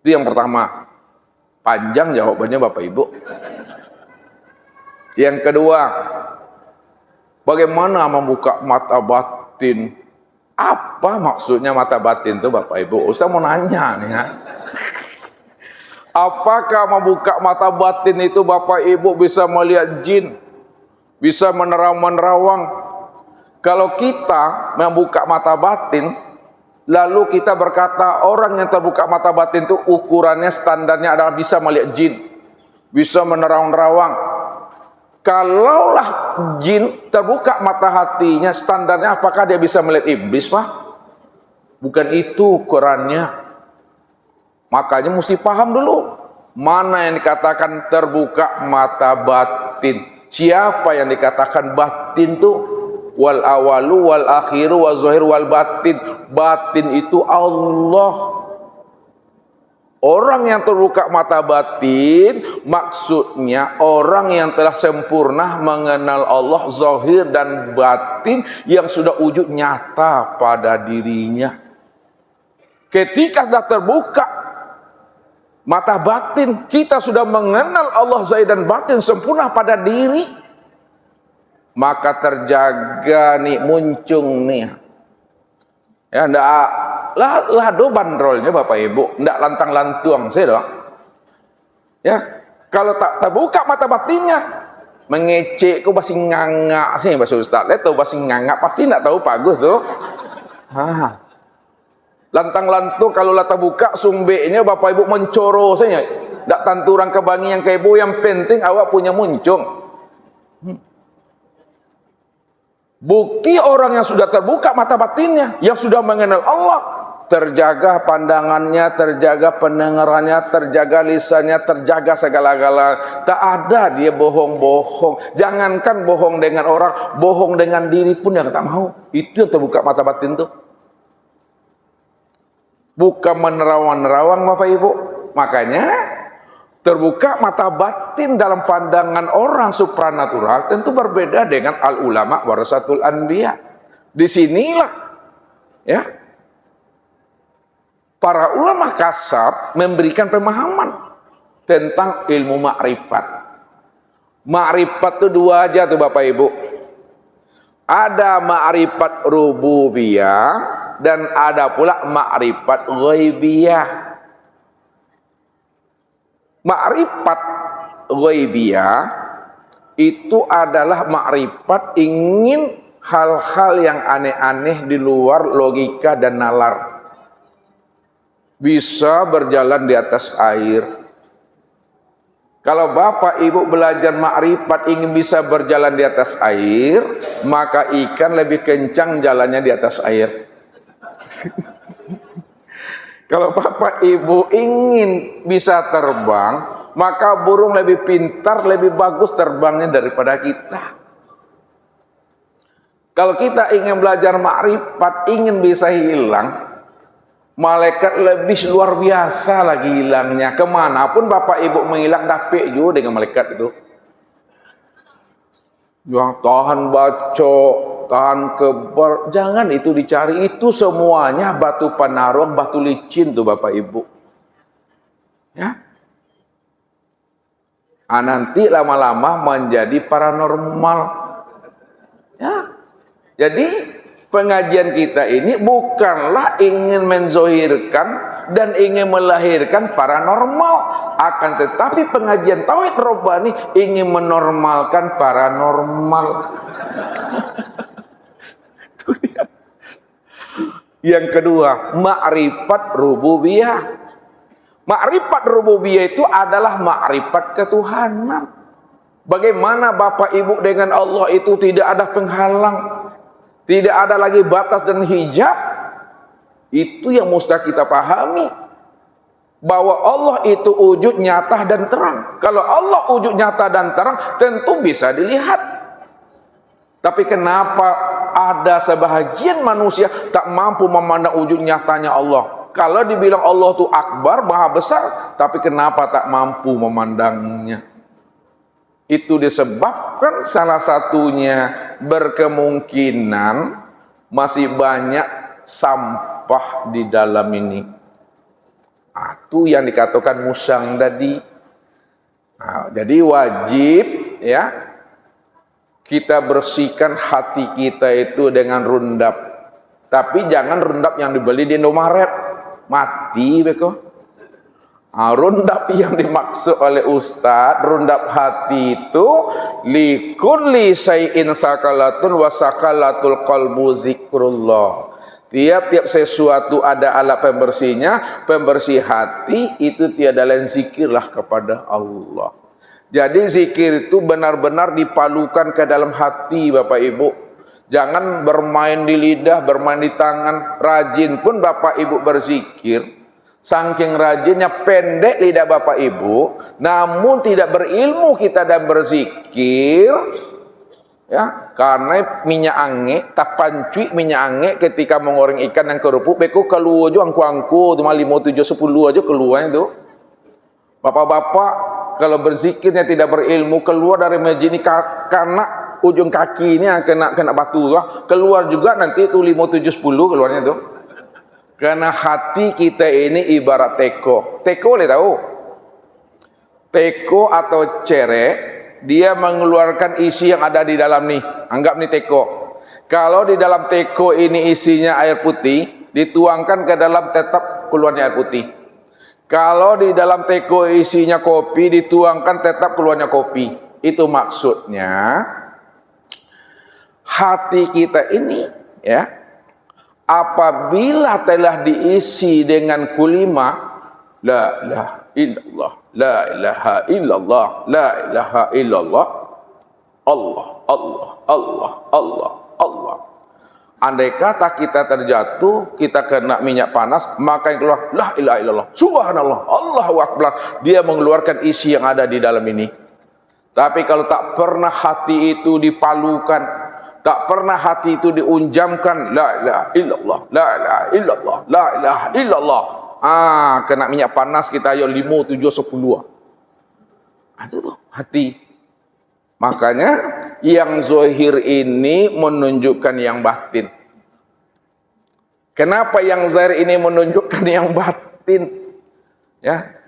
Itu yang pertama. Panjang jawabannya Bapak Ibu. Yang kedua, bagaimana membuka mata batin? Apa maksudnya mata batin itu Bapak Ibu? Ustaz mau nanya nih ya. Apakah membuka mata batin itu Bapak Ibu bisa melihat jin? Bisa menerawang? Kalau kita membuka mata batin, lalu kita berkata orang yang terbuka mata batin itu ukurannya standarnya adalah bisa melihat jin, bisa menerawang. Kalaulah jin terbuka mata hatinya, standarnya apakah dia bisa melihat iblis, Pak? Bukan itu ukurannya. Makanya mesti paham dulu mana yang dikatakan terbuka mata batin. Siapa yang dikatakan batin itu? Wal awalu wal akhiru wal zahir wal batin. Batin itu Allah. Orang yang terbuka mata batin maksudnya orang yang telah sempurna mengenal Allah zahir dan batin yang sudah wujud nyata pada dirinya. Ketika sudah terbuka mata batin, kita sudah mengenal Allah zahir dan batin sempurna pada diri, maka terjaga nih muncung nih. Ya ndak lado bandrolnya Bapak Ibu, ndak lantang-lantuang saya dong. Ya, kalau tak terbuka mata batinnya, mengecek kok basi ngangak sih Pak Ustaz. Lihat tahu basi ngangak pasti ndak tahu bagus tuh. Lantang-lantung kalau lah terbuka sumbeknya Bapak Ibu mencoro saja. Ndak tanturang kebangi yang kebo, yang penting awak punya muncung. Bukti orang yang sudah terbuka mata batinnya, yang sudah mengenal Allah, terjaga pandangannya, terjaga pendengarannya, terjaga lisannya, terjaga segala-galanya. Tak ada dia bohong-bohong. Jangankan bohong dengan orang, bohong dengan diri pun yang tak mau. Itu yang terbuka mata batin tuh. Bukan menerawang-nerawang Bapak Ibu. Makanya terbuka mata batin dalam pandangan orang supranatural tentu berbeda dengan al ulama warasatul anbiya. Disinilah ya para ulama kasab memberikan pemahaman tentang ilmu makrifat. Makrifat itu dua aja tuh Bapak Ibu. Ada makrifat rububiyah dan ada pula makrifat ghaibiyah. Makrifat ghaibiyah itu adalah makrifat ingin hal-hal yang aneh-aneh di luar logika dan nalar. Bisa berjalan di atas air. Kalau Bapak Ibu belajar makrifat ingin bisa berjalan di atas air, maka ikan lebih kencang jalannya di atas air. Kalau Bapak Ibu ingin bisa terbang, maka burung lebih pintar, lebih bagus terbangnya daripada kita. Kalau kita ingin belajar makrifat, ingin bisa hilang, malaikat lebih luar biasa lagi hilangnya. Kemanapun Bapak Ibu menghilang, dapet juga dengan malaikat itu. Ya, tahan bacok, tahan kebar, jangan itu dicari. Itu semuanya batu panarung, batu licin tuh Bapak Ibu. Ya. Nanti lama-lama menjadi paranormal. Ya. Jadi pengajian kita ini bukanlah ingin menzohirkan dan ingin melahirkan paranormal. Akan tetapi pengajian Tauhid Robbani ingin menormalkan paranormal. Yang kedua, makrifat rububiyah. Makrifat rububiyah itu adalah makrifat ketuhanan. Bagaimana Bapak Ibu dengan Allah itu tidak ada penghalang, tidak ada lagi batas dan hijab. Itu yang mesti kita pahami. Bahwa Allah itu wujud nyata dan terang. Kalau Allah wujud nyata dan terang, tentu bisa dilihat. Tapi kenapa ada sebahagian manusia tak mampu memandang wujud nyatanya Allah? Kalau dibilang Allah itu akbar, maha besar, tapi kenapa tak mampu memandangnya? Itu disebabkan salah satunya berkemungkinan masih banyak sampah di dalam ini. Itu yang dikatakan musang tadi. Jadi wajib ya kita bersihkan hati kita itu dengan rundap. Tapi jangan rundap yang dibeli di Indomaret. Mati beko. Rundap yang dimaksud oleh Ustadz, rundap hati itu likulli syai'in sakalatun wa sakalatul qalbu zikrullah. Tiap-tiap sesuatu ada alat pembersihnya, pembersih hati itu tiada lain zikirlah kepada Allah. Jadi zikir itu benar-benar dipalukan ke dalam hati Bapak Ibu. Jangan bermain di lidah, bermain di tangan. Rajin pun Bapak Ibu berzikir. Saking rajinnya pendek lidah Bapak Ibu, namun tidak berilmu kita dan berzikir. Ya, karena minyak angin, tapan cuy minyak angin ketika mengoreng ikan yang kerupuk, beko keluar aja angku-angku, cuma 5, 7, 10 aja keluarnya itu. Bapak-bapak kalau berzikirnya tidak berilmu, keluar dari masjid ini karena ujung kaki ini yang kena batu lah, keluar juga nanti itu 5, 7, 10 keluarnya itu. Karena hati kita ini ibarat teko. Teko boleh tahu? Teko atau cerek dia mengeluarkan isi yang ada di dalam nih. Anggap nih teko. Kalau di dalam teko ini isinya air putih, dituangkan ke dalam tetap keluarnya air putih. Kalau di dalam teko isinya kopi, dituangkan tetap keluarnya kopi. Itu maksudnya hati kita ini ya, apabila telah diisi dengan kulima la ilaha illallah, la ilaha illallah, la ilaha illallah, Allah, Allah, Allah, Allah, Allah. Andai kata kita terjatuh, kita kena minyak panas, maka yang keluar la ilaha illallah, subhanallah, Allahu akbar. Dia mengeluarkan isi yang ada di dalam ini. Tapi kalau tak pernah hati itu dipalukan, tak pernah hati itu diunjamkan, la ilaha illallah, la ilaha illallah, la ilaha illallah. Kena minyak panas kita ayo 5, 7, 10. Itu tuh hati. Makanya yang zahir ini menunjukkan yang batin. Kenapa yang zahir ini menunjukkan yang batin? Ya.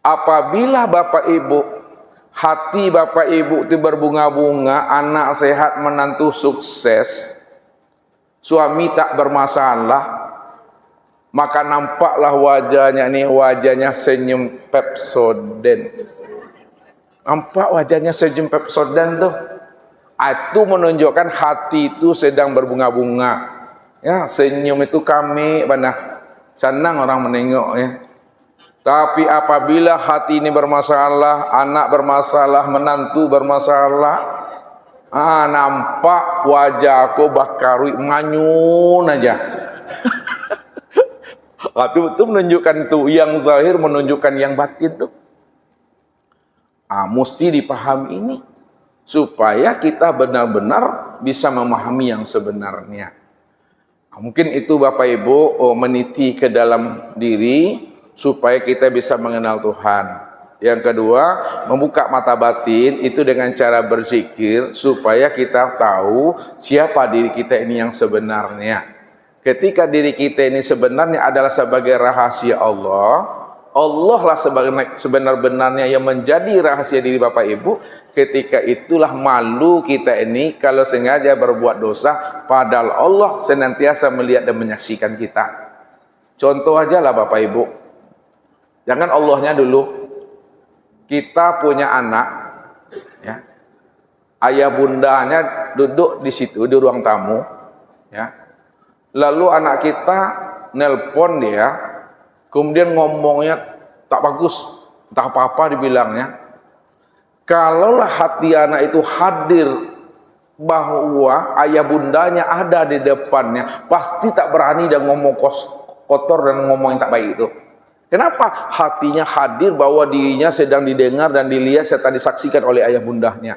Apabila Bapak Ibu, hati Bapak Ibu itu berbunga-bunga, anak sehat, menantu sukses, suami tak bermasalah, maka nampaklah wajahnya nih, wajahnya senyum Pepsodent. Nampak wajahnya senyum Pepsodent tuh. Itu menunjukkan hati itu sedang berbunga-bunga. Ya, senyum itu kami benar. Senang orang menengok ya. Tapi apabila hati ini bermasalah, anak bermasalah, menantu bermasalah, nampak wajahku bakarui nganyun aja. Itu menunjukkan tuh yang zahir menunjukkan yang batin tuh. Mesti dipahami ini supaya kita benar-benar bisa memahami yang sebenarnya. Mungkin itu Bapak Ibu meniti ke dalam diri supaya kita bisa mengenal Tuhan. Yang kedua, membuka mata batin itu dengan cara berzikir supaya kita tahu siapa diri kita ini yang sebenarnya. Ketika diri kita ini sebenarnya adalah sebagai rahasia Allah, Allah lah sebenar-benarnya yang menjadi rahasia diri Bapak Ibu. Ketika itulah malu kita ini kalau sengaja berbuat dosa, padahal Allah senantiasa melihat dan menyaksikan kita. Contoh aja lah Bapak Ibu, jangan Allahnya dulu. Kita punya anak, ya, ayah bundanya duduk di situ di ruang tamu, ya. Lalu anak kita nelpon dia, kemudian ngomongnya tak bagus, tak apa-apa dibilangnya. Kalaulah hati anak itu hadir bahwa ayah bundanya ada di depannya, pasti tak berani dan ngomong kotor dan ngomong yang tak baik itu. Kenapa? Hatinya hadir bahwa dirinya sedang didengar dan dilihat serta disaksikan oleh ayah bundanya.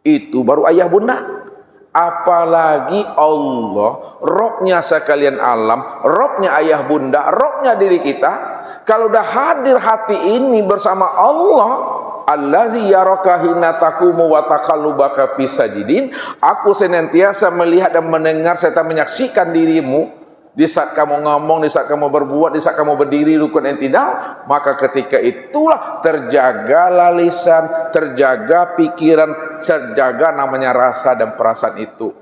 Itu baru ayah bunda. Apalagi Allah, Robnya sekalian alam, Robnya ayah bunda, Robnya diri kita. Kalau udah hadir hati ini bersama Allah, Allazi yaraka hina taqumu wa taqallubaka fis sajidin, aku senantiasa melihat dan mendengar serta menyaksikan dirimu Di saat kamu ngomong, di saat kamu berbuat, di saat kamu berdiri rukun i'tidal, maka ketika itulah terjagalah lisan, terjaga pikiran, terjaga namanya rasa dan perasaan itu.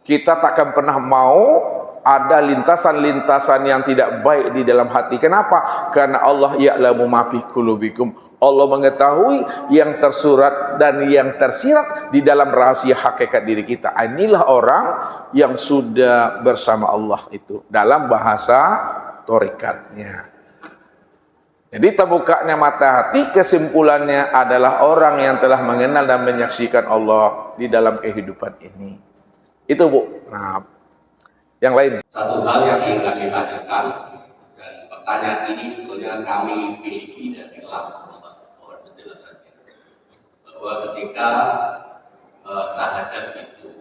Kita takkan pernah mau ada lintasan-lintasan yang tidak baik di dalam hati. Kenapa? Karena Allah ya'lamu ma fi qulubikum. Allah mengetahui yang tersurat dan yang tersirat di dalam rahasia hakikat diri kita. Inilah orang yang sudah bersama Allah itu dalam bahasa torikatnya. Jadi terbukanya mata hati, kesimpulannya adalah orang yang telah mengenal dan menyaksikan Allah di dalam kehidupan ini. Itu Bu. Nah, yang lain. Satu hal yang ingin kami tanyakan, dan pertanyaan ini sebetulnya kami miliki dari lama, Ustaz, mohon penjelasannya. Bahwa ketika syahadat itu,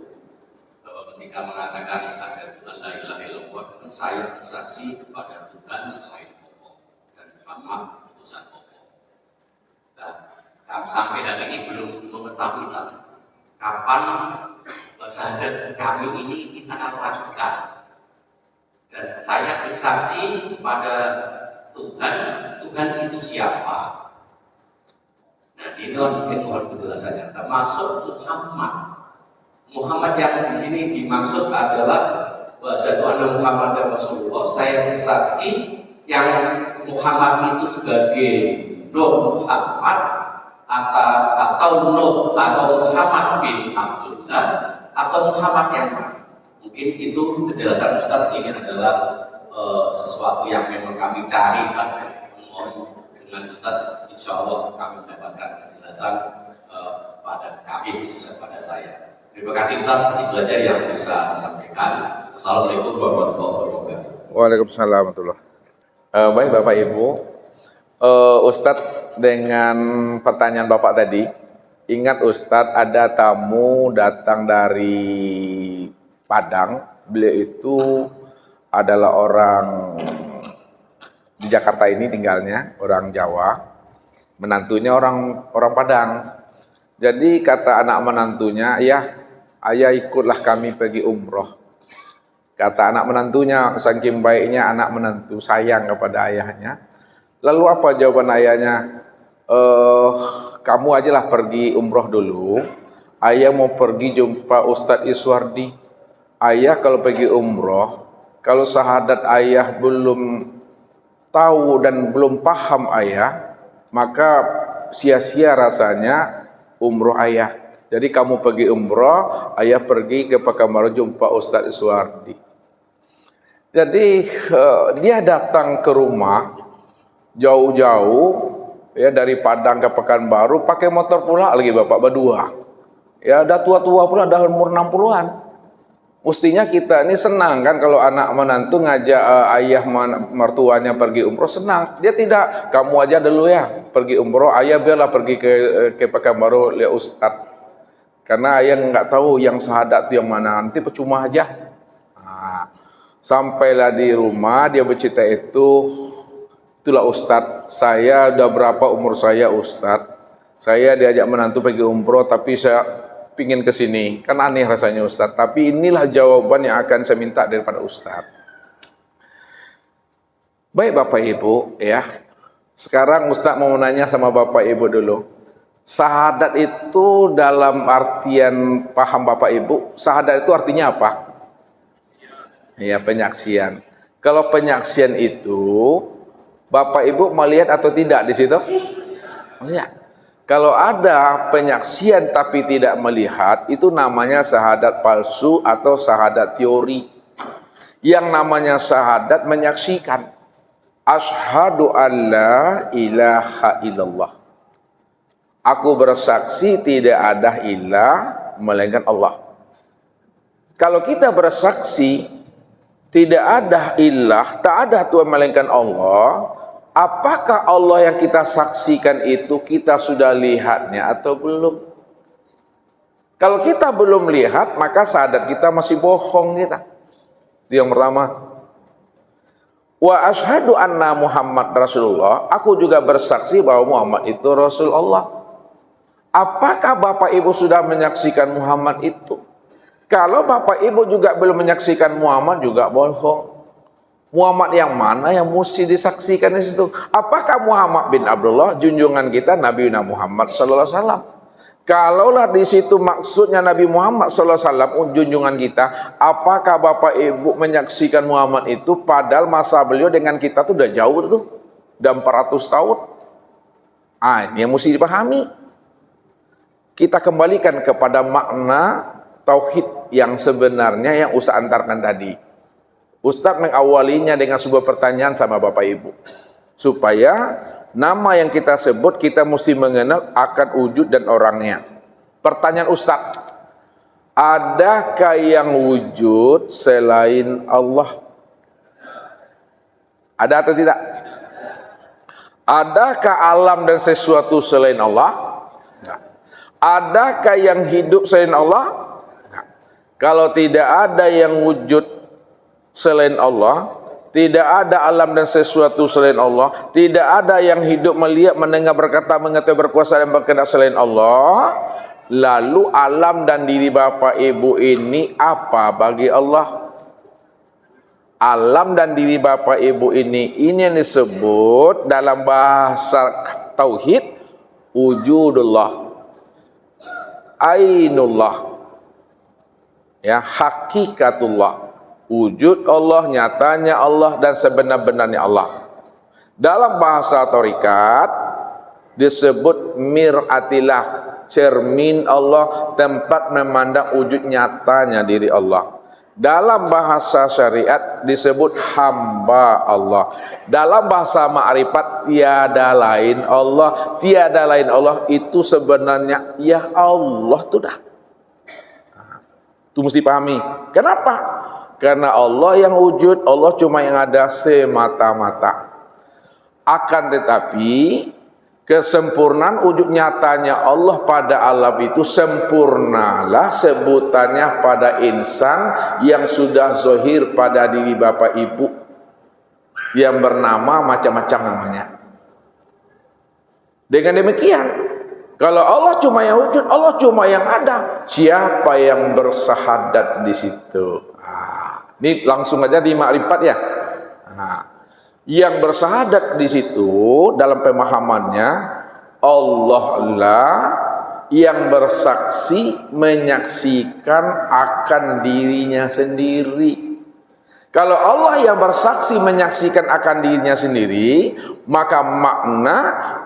bahwa ketika mengatakan asyhadu an la ilaha illallah, saya bersaksi kepada Tuhan selain Allah dan Muhammad utusan Allah. Dan sampai hari ini belum mengetahui kapan syahadat kami ini kita akan lakukan. Dan saya bersaksi kepada Tuhan, Tuhan itu siapa? Nah, ini mungkin mohon penjelasannya. Termasuk Muhammad yang di sini dimaksud adalah asyhadu anna Muhammadar Rasulullah. Saya bersaksi yang Muhammad itu sebagai Nur Muhammad atau Muhammad bin Abdullah atau Muhammad yang mana? Mungkin itu penjelasan Ustaz. Ini adalah sesuatu yang memang kami cari, kan? Mohon dengan Ustaz, insya Allah kami mendapatkan penjelasan pada kami, khususnya pada saya. Terima kasih Ustaz, itu aja yang bisa disampaikan. Assalamualaikum warahmatullahi wabarakatuh. Waalaikumsalam warahmatullahi wabarakatuh. Baik Bapak Ibu, Ustadz dengan pertanyaan Bapak tadi, ingat Ustadz ada tamu datang dari Padang. Beliau itu adalah orang di Jakarta ini tinggalnya, orang Jawa. Menantunya orang Padang. Jadi kata anak menantunya, ayah ikutlah kami pergi umroh. Kata anak menantunya, saking baiknya anak menantu sayang kepada ayahnya. Lalu apa jawaban ayahnya? Kamu ajalah pergi umroh dulu. Ayah mau pergi jumpa Ustadz Iswardi. Ayah kalau pergi umroh, kalau syahadat ayah belum tahu dan belum paham ayah, maka sia-sia rasanya umroh ayah. Jadi kamu pergi umroh, ayah pergi ke Pekanbaru jumpa Ustadz Iswardi. Jadi dia datang ke rumah jauh-jauh ya dari Padang ke Pekanbaru pakai motor pula lagi Bapak berdua. Ya udah tua-tua pula, dah umur 60-an. Mestinya kita ini senang kan kalau anak menantu ngajak ayah mertuanya pergi umroh, senang. Dia tidak, kamu aja dulu ya pergi umroh, ayah biarlah pergi ke Pekanbaru lihat Ustadz. Karena ayah nggak tahu yang syahadat itu yang mana, nanti percuma aja. Nah, sampailah di rumah dia bercerita itulah Ustadz, saya udah berapa umur saya Ustadz, saya diajak menantu pergi umroh tapi saya pingin ke sini, kan aneh rasanya Ustadz. Tapi inilah jawaban yang akan saya minta daripada Ustadz. Baik Bapak Ibu, ya. Sekarang Ustadz mau nanya sama Bapak Ibu dulu. Syahadat itu dalam artian paham Bapak Ibu, syahadat itu artinya apa? Ya, penyaksian. Kalau penyaksian itu Bapak Ibu melihat atau tidak di situ? Melihat. Kalau ada penyaksian tapi tidak melihat, itu namanya syahadat palsu atau syahadat teori. Yang namanya syahadat menyaksikan. Asyhadu an la ilaha illallah. Aku bersaksi tidak ada ilah melainkan Allah. Kalau kita bersaksi tidak ada ilah, tak ada Tuhan melainkan Allah, apakah Allah yang kita saksikan itu kita sudah lihatnya atau belum? Kalau kita belum lihat, maka syahadat kita masih bohong kita. Itu yang pertama. Wa asyhadu anna Muhammad Rasulullah. Aku juga bersaksi bahwa Muhammad itu Rasulullah. Apakah Bapak Ibu sudah menyaksikan Muhammad itu? Kalau Bapak Ibu juga belum menyaksikan Muhammad, juga bohong. Muhammad yang mana yang mesti disaksikan di situ? Apakah Muhammad bin Abdullah, junjungan kita Nabi Muhammad sallallahu alaihi wasallam? Kalaulah di situ maksudnya Nabi Muhammad sallallahu alaihi wasallam, junjungan kita, apakah Bapak Ibu menyaksikan Muhammad itu padahal masa beliau dengan kita tuh udah jauh tuh, udah 400 tahun. Ini yang mesti dipahami. Kita kembalikan kepada makna tauhid yang sebenarnya yang Ustaz antarkan tadi. Ustaz mengawalinya dengan sebuah pertanyaan sama Bapak Ibu. Supaya nama yang kita sebut kita mesti mengenal akan wujud dan orangnya. Pertanyaan Ustaz, adakah yang wujud selain Allah? Ada atau tidak? Adakah alam dan sesuatu selain Allah? Enggak. Adakah yang hidup selain Allah? Enggak. Kalau tidak ada yang wujud selain Allah, tidak ada alam dan sesuatu selain Allah, tidak ada yang hidup, melihat, mendengar, berkata, mengetahui, berkuasa dan berkehendak selain Allah, lalu alam dan diri Bapak Ibu ini apa bagi Allah? Alam dan diri Bapak Ibu ini yang disebut dalam bahasa tauhid wujudullah, ainullah, ya, hakikatullah. Wujud Allah, nyatanya Allah, dan sebenar-benarnya Allah. Dalam bahasa Thorikat disebut mir'atillah, cermin Allah, tempat memandang wujud nyatanya diri Allah. Dalam bahasa syariat disebut hamba Allah. Dalam bahasa ma'rifat tiada lain Allah, tiada lain Allah itu sebenarnya ya Allah tuh dah. Itu mesti pahami. Kenapa? Karena Allah yang wujud, Allah cuma yang ada semata-mata. Akan tetapi kesempurnaan wujud nyatanya Allah pada alam itu sempurnalah sebutannya pada insan yang sudah zahir pada diri Bapak Ibu yang bernama macam-macam namanya. Dengan demikian, kalau Allah cuma yang wujud, Allah cuma yang ada, siapa yang bersahadat di situ? Ini langsung aja di makrifat ya. Yang bersahadat di situ dalam pemahamannya Allah lah yang bersaksi menyaksikan akan dirinya sendiri. Kalau Allah yang bersaksi menyaksikan akan dirinya sendiri, maka makna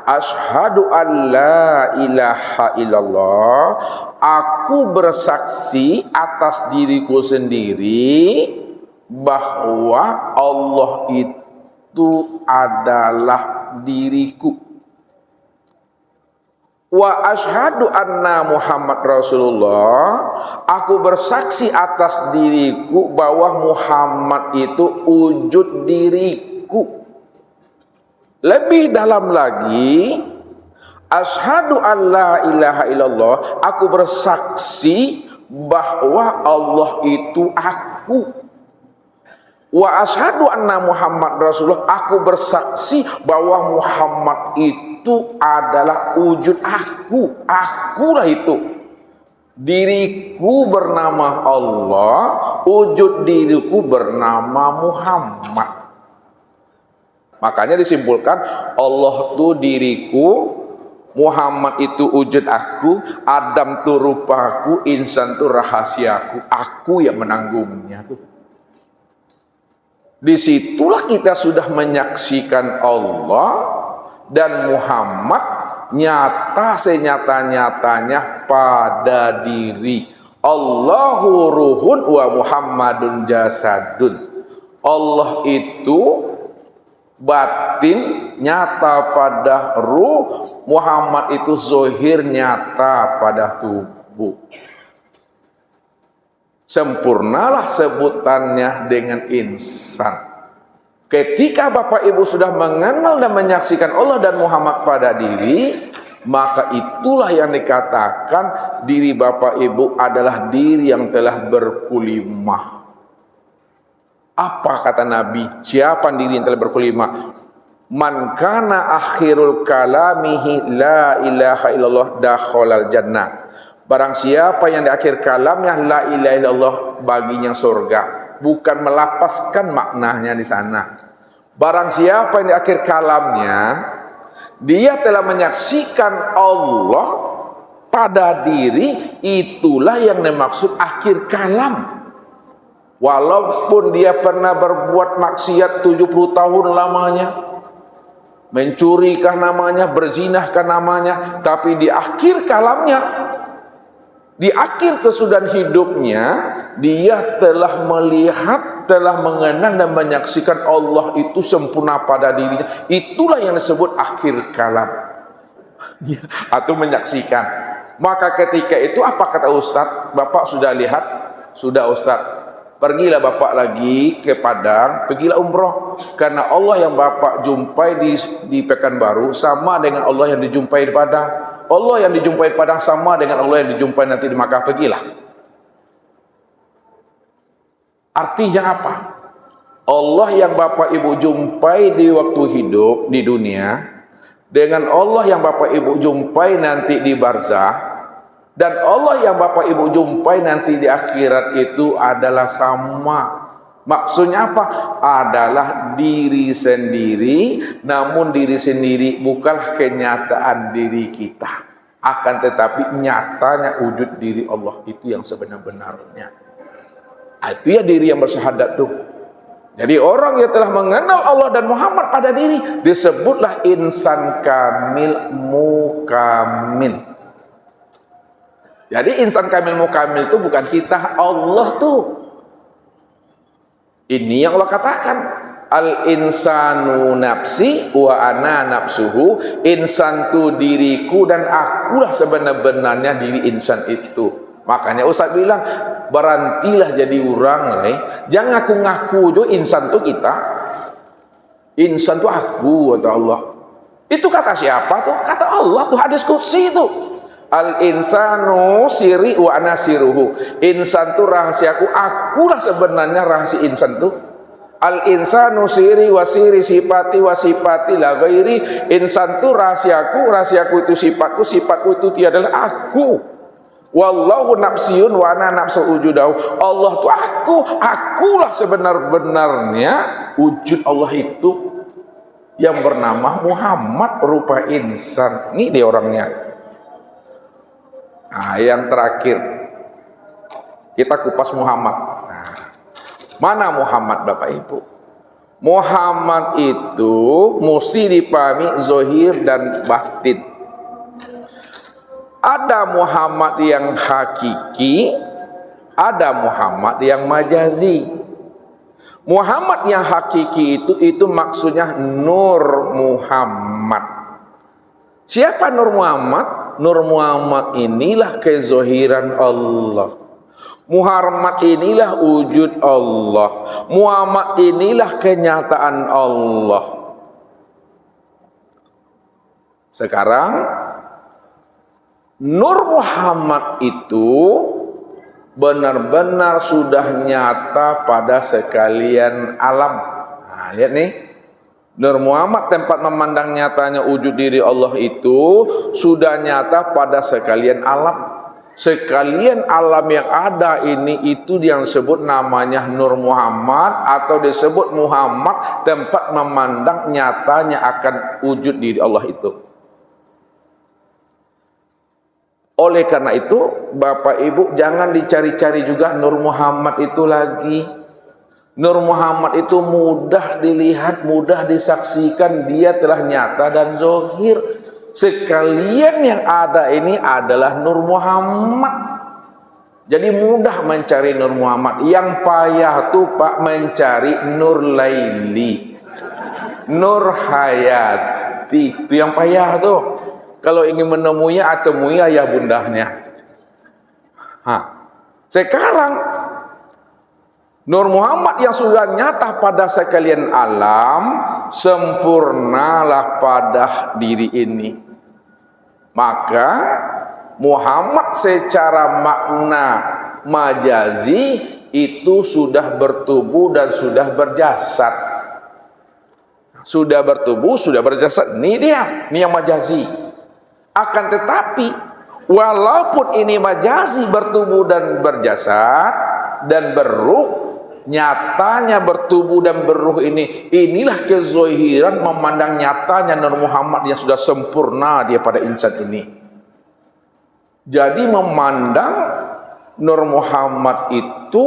asyhadu an la ilaha illallah, aku bersaksi atas diriku sendiri bahwa Allah itu adalah diriku. Wa asyhadu anna Muhammad Rasulullah, aku bersaksi atas diriku bahwa Muhammad itu wujud diriku. Lebih dalam lagi, asyhadu an la ilaha illallah, aku bersaksi bahwa Allah itu aku. Wa asyhadu anna Muhammad Rasulullah, aku bersaksi bahwa Muhammad itu adalah wujud aku. Akulah itu. Diriku bernama Allah, wujud diriku bernama Muhammad. Makanya disimpulkan Allah itu diriku, Muhammad itu wujud aku, Adam itu rupaku, insan itu rahasiaku. Aku yang menanggungnya tuh. Disitulah kita sudah menyaksikan Allah dan Muhammad nyata senyata-nyatanya pada diri. Allahu ruhun wa Muhammadun jasadun. Allah itu batin nyata pada ruh, Muhammad itu zahir nyata pada tubuh. Sempurnalah sebutannya dengan insan. Ketika Bapak Ibu sudah mengenal dan menyaksikan Allah dan Muhammad pada diri, maka itulah yang dikatakan diri Bapak Ibu adalah diri yang telah berkulimah. Apa kata Nabi? Siapa diri yang telah berkulimah? Man kana akhirul kalamihi la ilaha illallah dakhalal jannah. Barang siapa yang di akhir kalamnya la ilaha illallah, baginya surga. Bukan melapaskan maknanya di sana. Barang siapa yang di akhir kalamnya dia telah menyaksikan Allah pada diri, itulah yang dimaksud akhir kalam. Walaupun dia pernah berbuat maksiat 70 tahun lamanya, mencurikah namanya, berzinahkah namanya, tapi di akhir kalamnya, di akhir kesudahan hidupnya, dia telah melihat, telah mengenal dan menyaksikan Allah itu sempurna pada dirinya. Itulah yang disebut akhir kalam. Atau menyaksikan. Maka ketika itu apa kata Ustadz? Bapak sudah lihat? Sudah Ustadz. Pergilah Bapak lagi ke Padang, pergilah umroh. Karena Allah yang Bapak jumpai di Pekanbaru sama dengan Allah yang dijumpai di Padang. Allah yang dijumpai di Padang sama dengan Allah yang dijumpai nanti di Makkah. Pergilah. Artinya apa? Allah yang Bapak Ibu jumpai di waktu hidup di dunia dengan Allah yang Bapak Ibu jumpai nanti di barzah, dan Allah yang Bapak Ibu jumpai nanti di akhirat itu adalah sama. Maksudnya apa? Adalah diri sendiri, namun diri sendiri bukanlah kenyataan diri kita. Akan tetapi nyatanya wujud diri Allah itu yang sebenar-benarnya. Itu ya diri yang bersyahadat tuh. Jadi orang yang telah mengenal Allah dan Muhammad pada diri disebutlah insan kamil mukamil. Jadi insan kamil mukamil itu bukan kita, Allah tuh. Ini yang Allah katakan, al insanu nafsi wa ana nafsuhu. Insan tu diriku dan akulah sebenar-benarnya diri insan itu. Makanya Ustaz bilang, berhentilah jadi orang, jangan ngaku-ngaku jo insan tu kita. Insan tu aku, kata Allah. Itu kata siapa tuh? Kata Allah tuh, hadis qudsi itu. Al insanu siri wa ana siruhu. Insan tu rahasiaku, akulah sebenarnya rahasia insan tu. Al insanu siri wa siri sifati wa sifati la ghairi. Insan tu rahasiaku, rahasiaku itu sifatku, sifatku itu tiadalah aku. Wallahu nafsiyun wa ana nafsu wujudahu. Allah tu akulah sebenar-benarnya wujud Allah itu yang bernama Muhammad rupa insan. Ini dia orangnya. Nah, yang terakhir kita kupas Muhammad. Nah, mana Muhammad Bapak Ibu? Muhammad itu mesti dipahami zahir dan batin. Ada Muhammad yang hakiki, ada Muhammad yang majazi. Muhammad yang hakiki itu maksudnya Nur Muhammad. Siapa Nur Muhammad? Nur Muhammad inilah kezohiran Allah. Muhammad inilah wujud Allah. Muhammad inilah kenyataan Allah. Sekarang Nur Muhammad itu benar-benar sudah nyata pada sekalian alam. Nah, lihat nih. Nur Muhammad tempat memandang nyatanya wujud diri Allah itu sudah nyata pada sekalian alam. Sekalian alam yang ada ini itu yang disebut namanya Nur Muhammad, atau disebut Muhammad tempat memandang nyatanya akan wujud diri Allah itu. Oleh karena itu Bapak Ibu jangan dicari-cari juga Nur Muhammad itu lagi. Nur Muhammad itu mudah dilihat, mudah disaksikan, dia telah nyata dan zahir. Sekalian yang ada ini adalah Nur Muhammad. Jadi mudah mencari Nur Muhammad. Yang payah tuh Pak mencari Nur Laili, Nur Hayati. Itu yang payah tuh. Kalau ingin menemuinya, temui ayah bundahnya. Sekarang Nur Muhammad yang sudah nyata pada sekalian alam, sempurnalah pada diri ini. Maka Muhammad secara makna majazi itu sudah bertubuh dan sudah berjasad. Sudah bertubuh, sudah berjasad. Ini dia, ini yang majazi. Akan tetapi Walaupun ini majazi, bertubuh dan berjasad dan berruh, nyatanya bertubuh dan berruh ini, inilah kezohiran memandang nyatanya Nur Muhammad yang sudah sempurna dia pada insan ini. Jadi memandang Nur Muhammad itu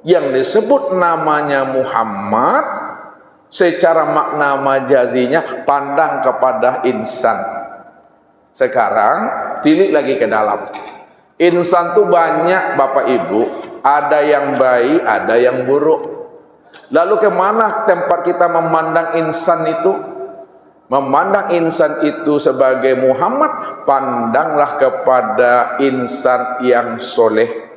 yang disebut namanya Muhammad, secara makna majazinya pandang kepada insan. Sekarang tilik lagi ke dalam. Insan itu banyak Bapak Ibu, ada yang baik, ada yang buruk. Lalu kemana tempat kita memandang insan itu? Memandang insan itu sebagai Muhammad, pandanglah kepada insan yang soleh.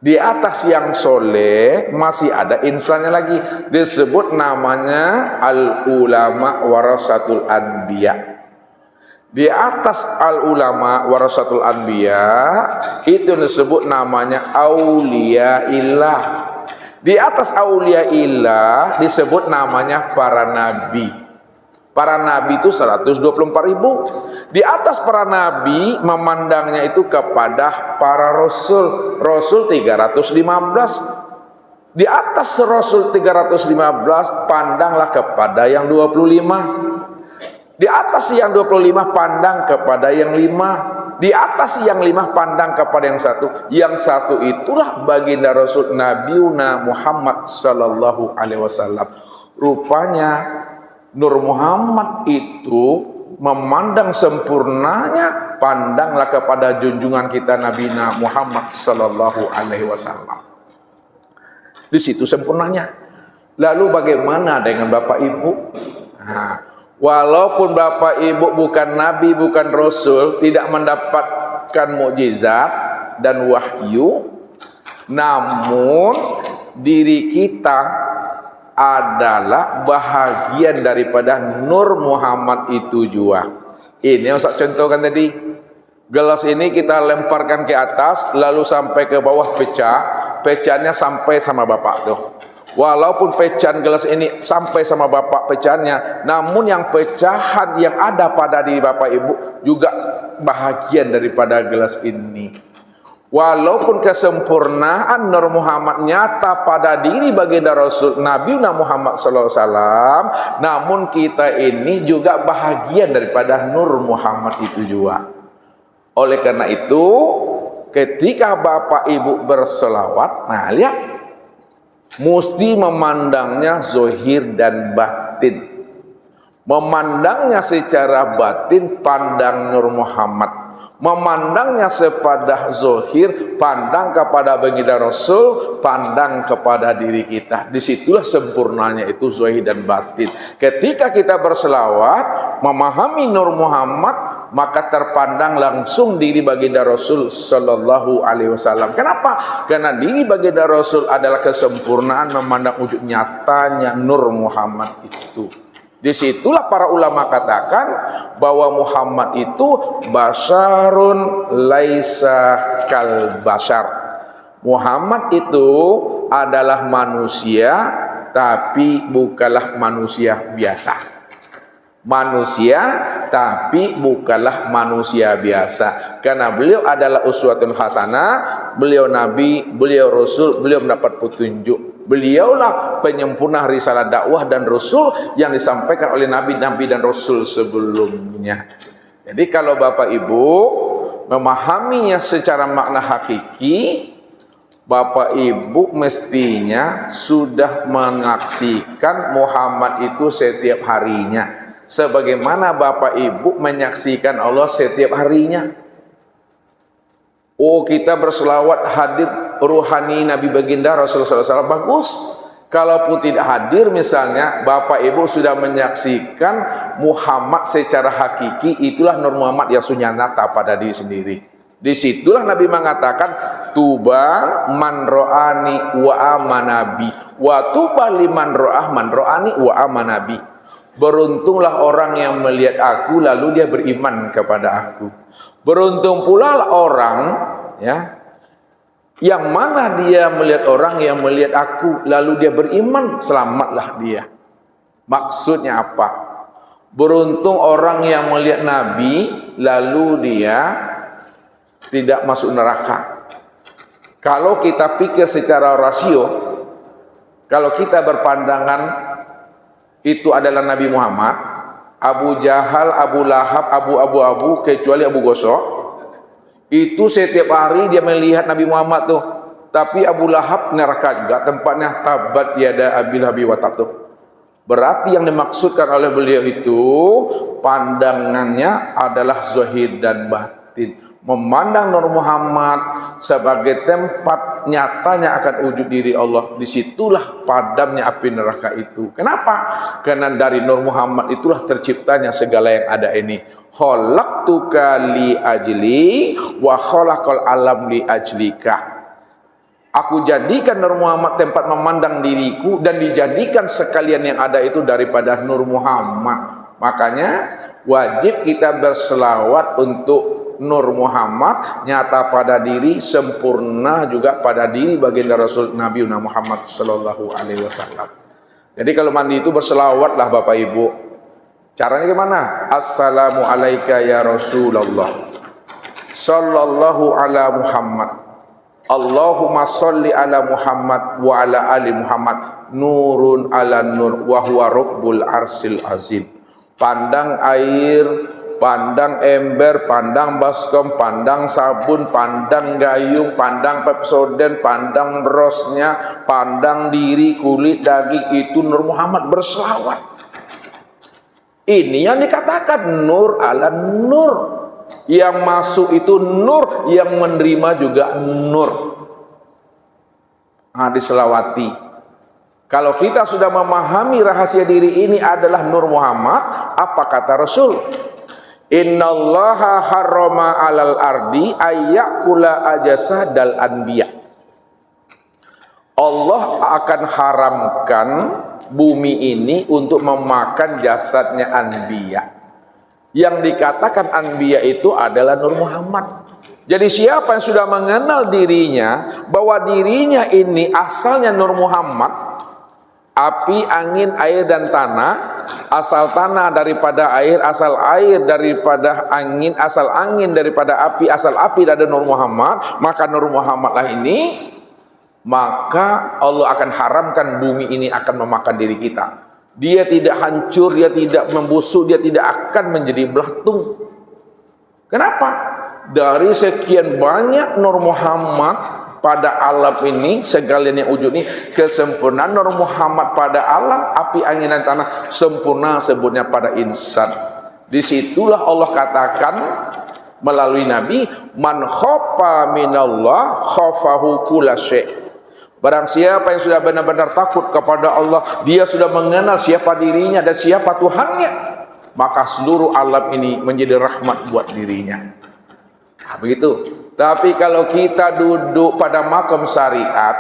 Di atas yang soleh masih ada insannya lagi, disebut namanya al-ulama warasatul anbiya. Di atas al-ulama warasatul anbiya itu disebut namanya auliyaillah. Di atas auliyaillah disebut namanya para nabi. Para nabi itu 124.000. Di atas para nabi memandangnya itu kepada para rasul. Rasul 315. Di atas rasul 315 pandanglah kepada yang 25. Di atas yang 25 pandang kepada yang 5. Di atas yang 5 pandang kepada yang 1. Yang 1 itulah baginda Rasul Nabiuna Muhammad sallallahu alaihi wasallam. Rupanya Nur Muhammad itu memandang sempurnanya, pandanglah kepada junjungan kita Nabiuna Muhammad sallallahu alaihi wasallam. Di situ sempurnanya. Lalu bagaimana dengan Bapak Ibu? Nah, walaupun Bapak Ibu bukan Nabi, bukan Rasul, tidak mendapatkan mukjizat dan wahyu, namun diri kita adalah bahagian daripada Nur Muhammad itu juga. Ini yang saya contohkan tadi. Gelas ini kita lemparkan ke atas, lalu sampai ke bawah pecah, pecahnya sampai sama Bapak tuh. Walaupun pecahan gelas ini sampai sama Bapak pecahannya, namun yang pecahan yang ada pada diri Bapak Ibu juga bahagian daripada gelas ini. Walaupun kesempurnaan Nur Muhammad nyata pada diri baginda Rasul Nabi Muhammad SAW, namun kita ini juga bahagian daripada Nur Muhammad itu juga. Oleh karena itu, ketika Bapak Ibu berselawat, nah lihat, mesti memandangnya zohir dan batin. Memandangnya secara batin, pandang Nur Muhammad. Memandangnya sepada zohir, pandang kepada baginda Rasul, pandang kepada diri kita. Disitulah sempurnanya itu zohir dan batin. Ketika kita berselawat, memahami Nur Muhammad, maka terpandang langsung diri baginda Rasul sallallahu alaihi wasallam. Kenapa? Karena diri baginda Rasul adalah kesempurnaan memandang wujud nyatanya Nur Muhammad itu. Disitulah para ulama katakan bahwa Muhammad itu basarun laisa kal basar. Muhammad itu adalah manusia, tapi bukanlah manusia biasa. Manusia tapi bukanlah manusia biasa, karena beliau adalah uswatun hasanah, beliau nabi, beliau rasul, beliau mendapat petunjuk, beliaulah penyempurna risalah dakwah dan rasul yang disampaikan oleh nabi-nabi dan rasul sebelumnya. Jadi kalau Bapak Ibu memahaminya secara makna hakiki, Bapak Ibu mestinya sudah menyaksikan Muhammad itu setiap harinya, sebagaimana Bapak Ibu menyaksikan Allah setiap harinya. Oh, kita berselawat hadir ruhani Nabi baginda Rasulullah SAW, bagus. Kalaupun tidak hadir, misalnya Bapak Ibu sudah menyaksikan Muhammad secara hakiki, itulah Nur Muhammad yang sudah nyata pada diri sendiri. Disitulah Nabi mengatakan, tuba man ro'ani wa amanabi, wa tuba liman ro'ah man ro'ani wa amanabi. Beruntunglah orang yang melihat aku lalu dia beriman kepada aku. Beruntung pula orang ya yang mana dia melihat orang yang melihat aku lalu dia beriman, selamatlah dia. Maksudnya apa? Beruntung orang yang melihat Nabi lalu dia tidak masuk neraka. Kalau kita pikir secara rasio, kalau kita berpandangan itu adalah Nabi Muhammad, Abu Jahal, Abu Lahab, Abu kecuali Abu Gosok, itu setiap hari dia melihat Nabi Muhammad tuh. Tapi Abu Lahab neraka juga, tempatnya tabat yada abil habi wa tabtuh. Berarti yang dimaksudkan oleh beliau itu pandangannya adalah zahir dan batin. Memandang Nur Muhammad sebagai tempat nyatanya akan wujud diri Allah. Disitulah padamnya api neraka itu. Kenapa? Karena dari Nur Muhammad itulah terciptanya segala yang ada ini. Khalaqtuka li ajli wa khalaqal alam li ajlika. Aku jadikan Nur Muhammad tempat memandang diriku dan dijadikan sekalian yang ada itu daripada Nur Muhammad. Makanya wajib kita berselawat untuk Nur Muhammad, nyata pada diri, sempurna juga pada diri baginda Rasul Nabi Muhammad sallallahu alaihi wasallam. Jadi kalau mandi itu berselawatlah Bapak Ibu. Caranya gimana? Assalamu alayka ya Rasulullah sallallahu ala Muhammad. Allahumma sholli ala Muhammad wa ala ali Muhammad nurun ala nur wa huwa rabbul arsil azim. Pandang air, pandang ember, pandang baskom, pandang sabun, pandang gayung, pandang Pepsodent, pandang brosnya, pandang diri, kulit, daging, itu Nur Muhammad berselawat. Ini yang dikatakan nur ala nur. Yang masuk itu nur, yang menerima juga nur. Diselawati. Kalau kita sudah memahami rahasia diri ini adalah Nur Muhammad, apa kata Rasul? Innallaha harrama alal ardi ayyakula ajasadal anbiya. Allah akan haramkan bumi ini untuk memakan jasadnya anbiya. Yang dikatakan anbiya itu adalah Nur Muhammad. Jadi siapa yang sudah mengenal dirinya bahwa dirinya ini asalnya Nur Muhammad, api, angin, air dan tanah, asal tanah daripada air, asal air daripada angin, asal angin daripada api, asal api dari Nur Muhammad, maka Nur Muhammad lah ini, maka Allah akan haramkan bumi ini akan memakan diri kita. Dia tidak hancur, dia tidak membusuk, dia tidak akan menjadi belatung. Kenapa? Dari sekian banyak Nur Muhammad pada alam ini, segala yang wujud ini, kesempurnaan Nur Muhammad pada alam, api, angin dan tanah, sempurna sebutnya pada insan. Disitulah Allah katakan melalui Nabi, man khofa minallah khofahu kulla syai'. Barang siapa yang sudah benar-benar takut kepada Allah, dia sudah mengenal siapa dirinya dan siapa Tuhannya, maka seluruh alam ini menjadi rahmat buat dirinya. Nah, begitu. Tapi kalau kita duduk pada makom syariat,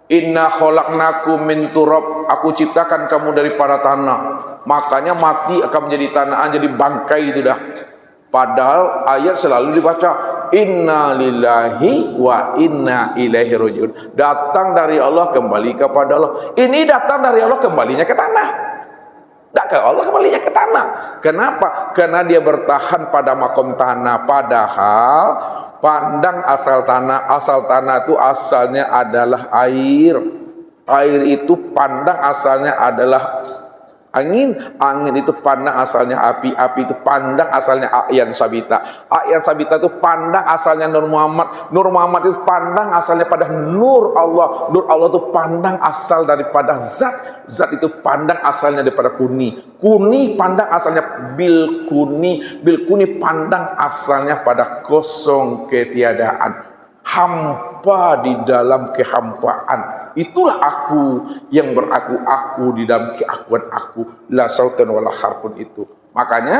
inna khalaqnakum min turab, aku ciptakan kamu dari para tanah, makanya mati akan menjadi tanah, jadi bangkai itu dah. Padahal ayat selalu dibaca inna lillahi wa inna ilaihi rajiun. Datang dari Allah kembali kepada Allah. Ini datang dari Allah kembalinya ke tanah. Tidak ke Allah kembalinya ke tanah. Kenapa? Karena dia bertahan pada makom tanah. Padahal pandang asal tanah itu asalnya adalah air. Air itu pandang asalnya adalah angin itu pandang asalnya api itu pandang asalnya A'yan Sabita itu pandang asalnya Nur Muhammad itu pandang asalnya pada Nur Allah itu pandang asal daripada zat itu pandang asalnya daripada kuni pandang asalnya bil kuni pandang asalnya pada kosong ketiadaan, hampa di dalam kehampaan. Itulah aku yang beraku-aku di dalam keakuan aku, la sautan wala harfun itu. Makanya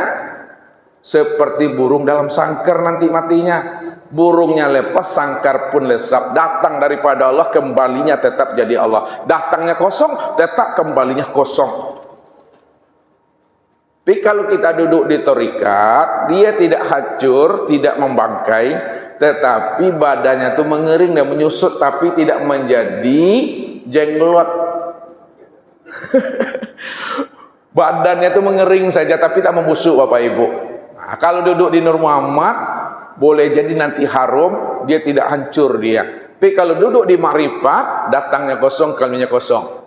seperti burung dalam sangkar nanti matinya. Burungnya lepas, sangkar pun lesap. Datang daripada Allah, kembalinya tetap jadi Allah. Datangnya kosong, tetap kembalinya kosong. Tapi kalau kita duduk di torikat, dia tidak hancur, tidak membangkai, tetapi badannya itu mengering dan menyusut, tapi tidak menjadi jenglot. Badannya itu mengering saja tapi tak membusuk Bapak Ibu. Nah, kalau duduk di Nur Muhammad boleh jadi nanti harum, dia tidak hancur dia. Tapi kalau duduk di Makrifat, datangnya kosong, kalminya kosong.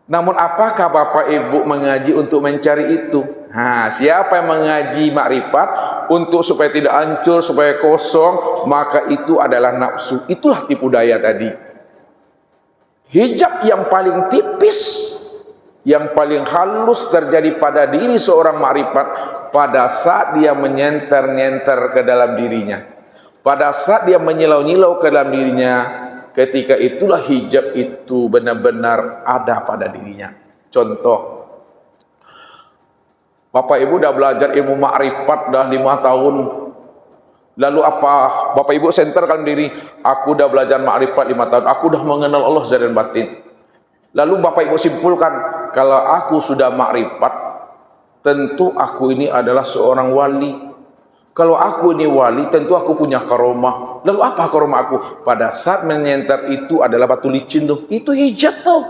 Namun apakah Bapak Ibu mengaji untuk mencari itu? Nah, siapa yang mengaji Makrifat untuk supaya tidak hancur, supaya kosong, maka itu adalah nafsu. Itulah tipu daya tadi. Hijab yang paling tipis, yang paling halus terjadi pada diri seorang Makrifat pada saat dia menyenter-nyenter ke dalam dirinya. Pada saat dia menyilau-nyilau ke dalam dirinya, ketika itulah hijab itu benar-benar ada pada dirinya. Contoh, Bapak Ibu dah belajar ilmu Makrifat dah 5 tahun. Lalu apa? Bapak Ibu senterkan diri, aku dah belajar Makrifat 5 tahun, aku dah mengenal Allah zahir dan batin. Lalu Bapak Ibu simpulkan, kalau aku sudah Makrifat, tentu aku ini adalah seorang wali. Kalau aku ini wali, tentu aku punya karomah. Lalu apa karomah aku? Pada saat menyenter itu adalah batu licin tuh. Itu hijab tuh.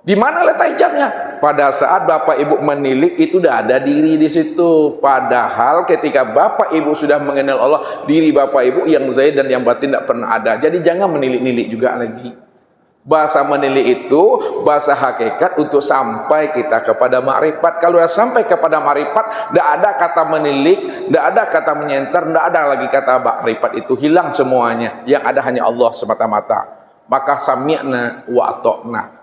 Di mana letak hijabnya? Pada saat Bapak Ibu menilik itu udah ada diri di situ. Padahal ketika Bapak Ibu sudah mengenal Allah, diri Bapak Ibu yang zahir dan yang batin tidak pernah ada. Jadi jangan menilik-nilik juga lagi. Bahasa menilik itu bahasa hakikat untuk sampai kita kepada Makrifat. Kalau sudah sampai kepada Makrifat, tidak ada kata menilik, tidak ada kata menyenter, tidak ada lagi kata Makrifat, itu hilang semuanya. Yang ada hanya Allah semata-mata. Maka sami'na wa ata'na.